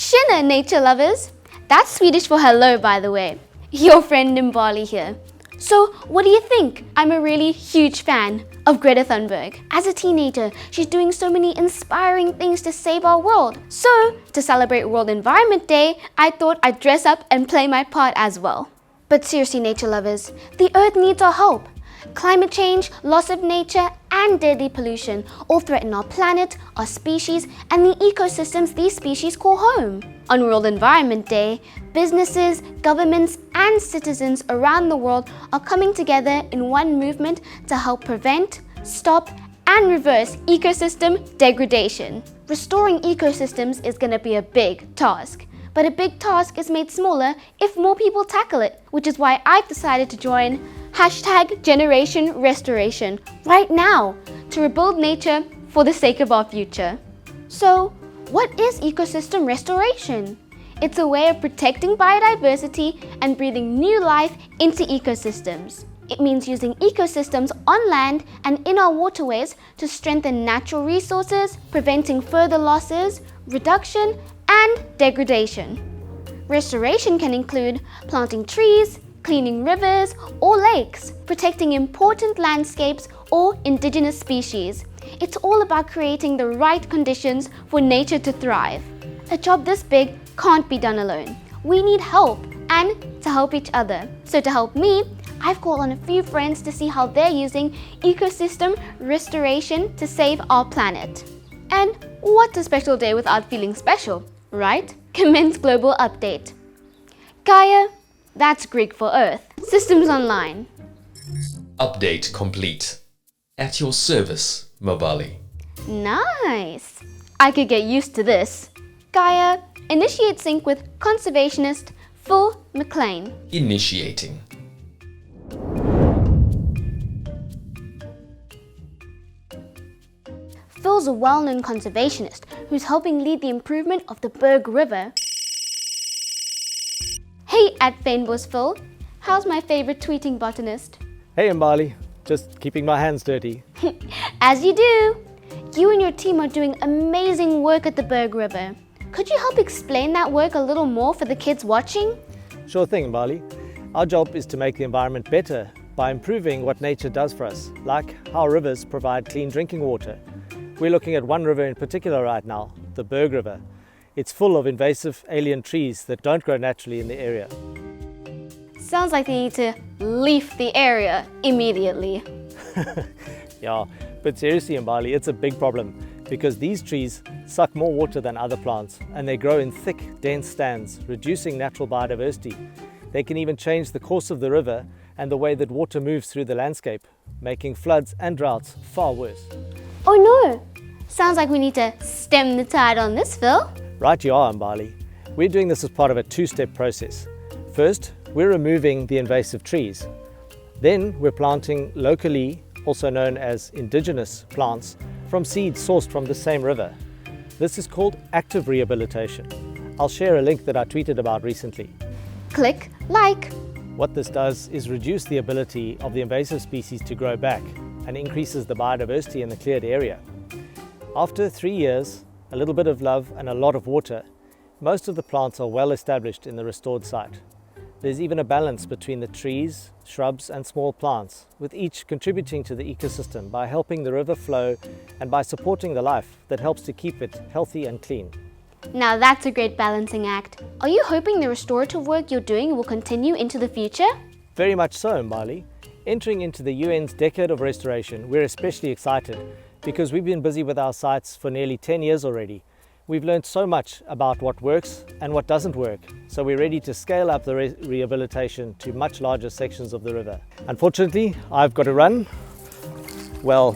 Tjena, nature lovers! That's Swedish for hello, by the way. Your friend Nimbali here. So, what do you think? I'm a really huge fan of Greta Thunberg. As a teenager, she's doing so many inspiring things to save our world. So, to celebrate World Environment Day, I thought I'd dress up and play my part as well. But seriously, nature lovers, the Earth needs our help. Climate change, loss of nature, and deadly pollution all threaten our planet, our species, and the ecosystems these species call home. On World Environment Day, businesses, governments, and citizens around the world are coming together in one movement to help prevent, stop, and reverse ecosystem degradation. Restoring ecosystems is going to be a big task. But a big task is made smaller if more people tackle it, which is why I've decided to join #GenerationRestoration right now to rebuild nature for the sake of our future. So, what is ecosystem restoration? It's a way of protecting biodiversity and breathing new life into ecosystems. It means using ecosystems on land and in our waterways to strengthen natural resources, preventing further losses, reduction, and degradation. Restoration can include planting trees, cleaning rivers or lakes, protecting important landscapes or indigenous species. It's all about creating the right conditions for nature to thrive. A job this big can't be done alone. We need help and to help each other. So to help me, I've called on a few friends to see how they're using ecosystem restoration to save our planet. And what a special day without feeling special, right? Commence global update. Gaia, that's Greek for Earth. Systems online. Update complete. At your service, Mabali. Nice. I could get used to this. Gaia, initiate sync with conservationist Phil McLean. Initiating. Phil's a well-known conservationist who's helping lead the improvement of the Berg River. Hey at Famous Phil, how's my favorite tweeting botanist? Hey Mbali, just keeping my hands dirty. As you do. You and your team are doing amazing work at the Berg River. Could you help explain that work a little more for the kids watching? Sure thing, Mbali. Our job is to make the environment better by improving what nature does for us, like how rivers provide clean drinking water. We're looking at one river in particular right now, the Berg River. It's full of invasive alien trees that don't grow naturally in the area. Sounds like they need to leaf the area immediately. Yeah, but seriously Mbali, it's a big problem because these trees suck more water than other plants and they grow in thick, dense stands, reducing natural biodiversity. They can even change the course of the river and the way that water moves through the landscape, making floods and droughts far worse. Oh no! Sounds like we need to stem the tide on this, Phil. Right you are, Mbali. We're doing this as part of a two-step process. First, we're removing the invasive trees. Then we're planting locally, also known as indigenous plants, from seeds sourced from the same river. This is called active rehabilitation. I'll share a link that I tweeted about recently. Click like. What this does is reduce the ability of the invasive species to grow back and increases the biodiversity in the cleared area. After 3 years, a little bit of love and a lot of water, most of the plants are well established in the restored site. There's even a balance between the trees, shrubs and small plants, with each contributing to the ecosystem by helping the river flow and by supporting the life that helps to keep it healthy and clean. Now that's a great balancing act. Are you hoping the restorative work you're doing will continue into the future? Very much so, Mbali. Entering into the UN's Decade of Restoration, we're especially excited because we've been busy with our sites for nearly 10 years already. We've learned so much about what works and what doesn't work, so we're ready to scale up the rehabilitation to much larger sections of the river. Unfortunately, I've got to run. Well,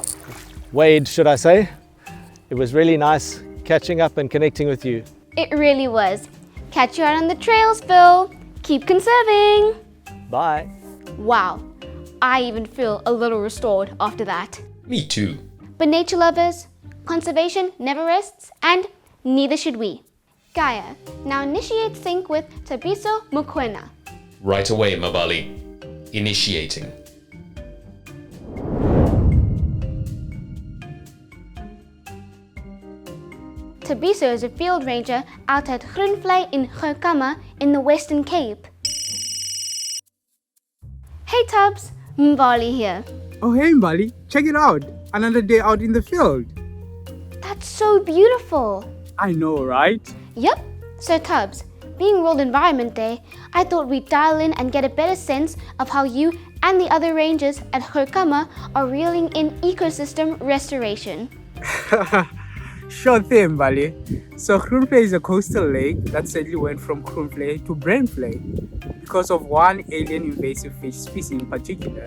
WED, should I say. It was really nice catching up and connecting with you. It really was. Catch you out on the trails, Phil. Keep conserving. Bye. Wow, I even feel a little restored after that. Me too. But nature lovers, conservation never rests and neither should we. Gaia, now initiate sync with Tabiso Mukwena. Right away, Mabali. Initiating. Tabiso is a field ranger out at Groenvlei in Gokama in the Western Cape. Hey Tubbs, Mbali here. Oh hey Mbali, check it out. Another day out in the field. That's so beautiful. I know, right? Yep. So Tubbs, being World Environment Day, I thought we'd dial in and get a better sense of how you and the other rangers at Gokama are reeling in ecosystem restoration. Sure thing, Mbali. So Groenvlei is a coastal lake that sadly went from Groenvlei to Brainvlei because of one alien invasive fish species in particular.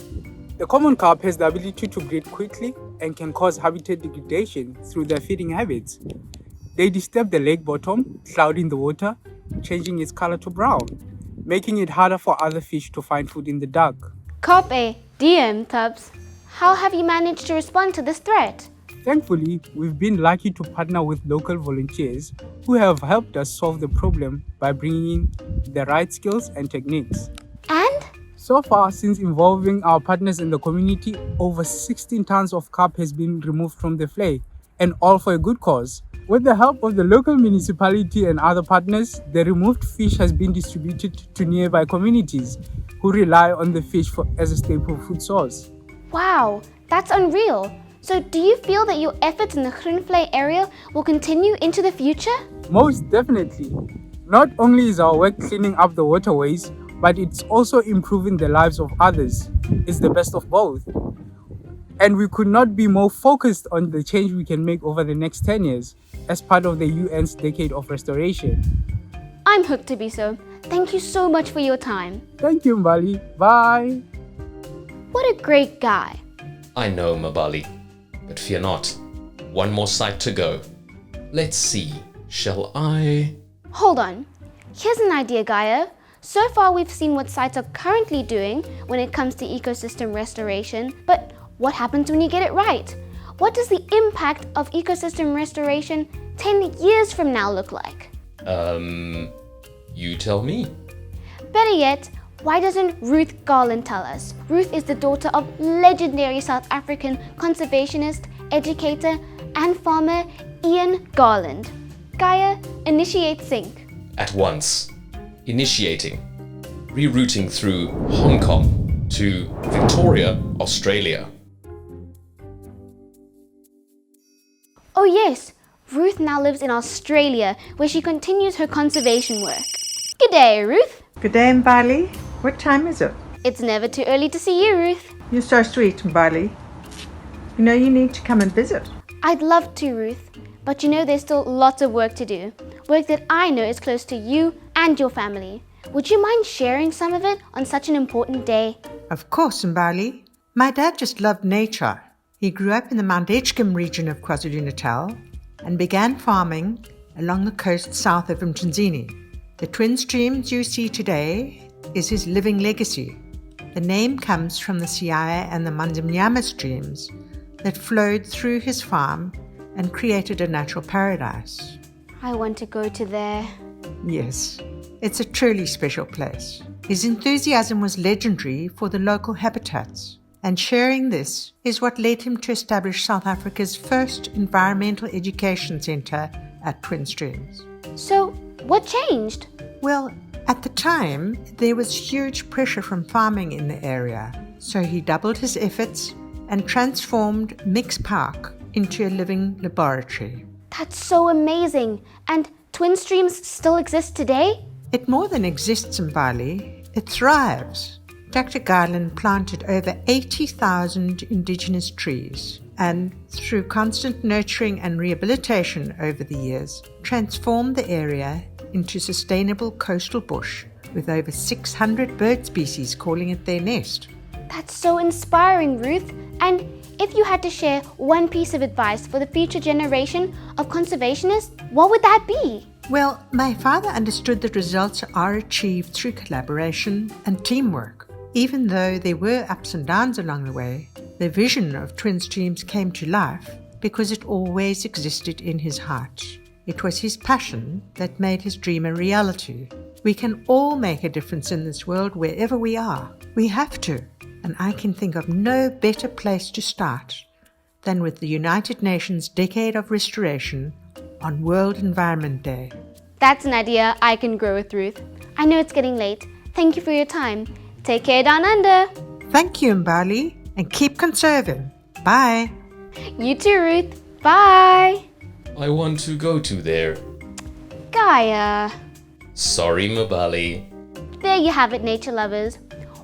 The common carp has the ability to breed quickly and can cause habitat degradation through their feeding habits. They disturb the lake bottom, clouding the water, changing its color to brown, making it harder for other fish to find food in the dark. Carpe diem, Tubbs. How have you managed to respond to this threat? Thankfully, we've been lucky to partner with local volunteers who have helped us solve the problem by bringing in the right skills and techniques. And? So far, since involving our partners in the community, over 16 tons of carp has been removed from the flay, and all for a good cause. With the help of the local municipality and other partners, the removed fish has been distributed to nearby communities who rely on the fish as a staple food source. Wow, that's unreal. So do you feel that your efforts in the Groenvlei area will continue into the future? Most definitely. Not only is our work cleaning up the waterways, but it's also improving the lives of others. It's the best of both. And we could not be more focused on the change we can make over the next 10 years as part of the UN's Decade of Restoration. I'm hooked, Tabiso. Thank you so much for your time. Thank you, Mbali. Bye. What a great guy. I know, Mabali. But fear not. One more site to go. Let's see. Shall I? Hold on. Here's an idea, Gaia. So far we've seen what sites are currently doing when it comes to ecosystem restoration, but what happens when you get it right? What does the impact of ecosystem restoration 10 years from now look like? You tell me. Better yet, why doesn't Ruth Garland tell us? Ruth is the daughter of legendary South African conservationist, educator, and farmer Ian Garland. Gaia, initiate sync. At once. Initiating. Rerouting through Hong Kong to Victoria, Australia. Oh yes, Ruth now lives in Australia, where she continues her conservation work. G'day, Ruth. Good day, Mbali. What time is it? It's never too early to see you, Ruth. You're so sweet, Mbali. You know you need to come and visit. I'd love to, Ruth, but you know there's still lots of work to do. Work that I know is close to you and your family. Would you mind sharing some of it on such an important day? Of course, Mbali. My dad just loved nature. He grew up in the Mount Edgecombe region of KwaZulu-Natal and began farming along the coast south of Mtunzini. The twin streams you see today is his living legacy. The name comes from the Siaya and the Manzimnyama streams that flowed through his farm and created a natural paradise. I want to go to there. Yes, it's a truly special place. His enthusiasm was legendary for the local habitats, and sharing this is what led him to establish South Africa's first environmental education centre at Twin Streams. So, what changed? Well, at the time, there was huge pressure from farming in the area, so he doubled his efforts and transformed Mix Park into a living laboratory. That's so amazing. And Twin Streams still exist today? It more than exists in Bali, it thrives. Dr. Garland planted over 80,000 indigenous trees and, through constant nurturing and rehabilitation over the years, transformed the area into sustainable coastal bush with over 600 bird species calling it their nest. That's so inspiring, Ruth. And if you had to share one piece of advice for the future generation of conservationists, what would that be? Well, my father understood that results are achieved through collaboration and teamwork. Even though there were ups and downs along the way, the vision of Twin Streams came to life because it always existed in his heart. It was his passion that made his dream a reality. We can all make a difference in this world wherever we are. We have to. And I can think of no better place to start than with the United Nations Decade of Restoration on World Environment Day. That's an idea I can grow with, Ruth. I know it's getting late. Thank you for your time. Take care down under. Thank you, Mbali, and keep conserving. Bye. You too, Ruth. Bye. I want to go to there. Gaia. Sorry, Mbali. There you have it, nature lovers.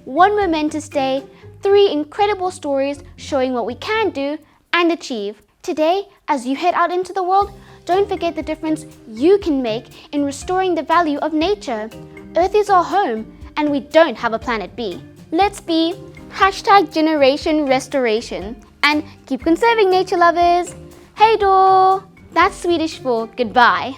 One momentous day, 3 incredible stories showing what we can do and achieve. Today, as you head out into the world, don't forget the difference you can make in restoring the value of nature. Earth is our home, and we don't have a planet B. Let's be #Generation Restoration and keep conserving, nature lovers. Hej då! That's Swedish for goodbye.